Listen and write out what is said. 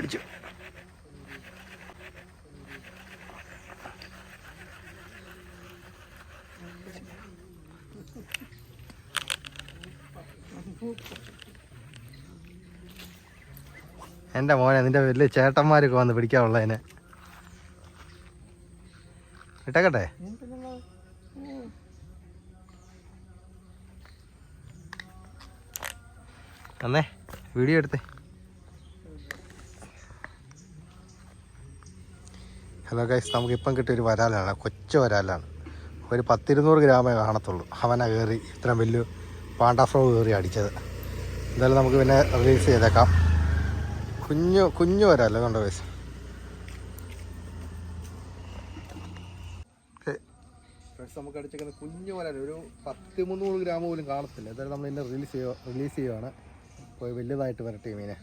അടിച്ചു. എൻ്റെ മോനെ, നിന്റെ വലിയ ചേട്ടന്മാരൊക്കെ വന്ന് പിടിക്കാനുള്ളതിനെ ഇട്ടേക്കട്ടെ. അന്നേ വീഡിയോ എടുത്തേ. ഹലോ ഗൈസ്, നമുക്കിപ്പം കിട്ടിയൊരു വരാലാണ്, കൊച്ചു വരാലാണ്. ഒരു 10-200 ഗ്രാമേ കാണത്തുള്ളൂ. അവനാ കയറി ഇത്രയും വലിയ പാണ്ടാഫ്രോ കയറി അടിച്ചത്. എന്തായാലും നമുക്ക് പിന്നെ റിലീസ് ചെയ്തേക്കാം. കുഞ്ഞു വരാല്ലോ കണ്ടോ ഗൈസ്. നമുക്ക് അടിച്ചേക്കുന്ന കുഞ്ഞു വരാൻ ഒരു 10-300 ഗ്രാം പോലും കാണത്തില്ല. എന്തായാലും നമ്മൾ ഇതിനെ റിലീസ് ചെയ്യുവാണ്. പോയി വലുതായിട്ട് വരട്ടെ മീനെ.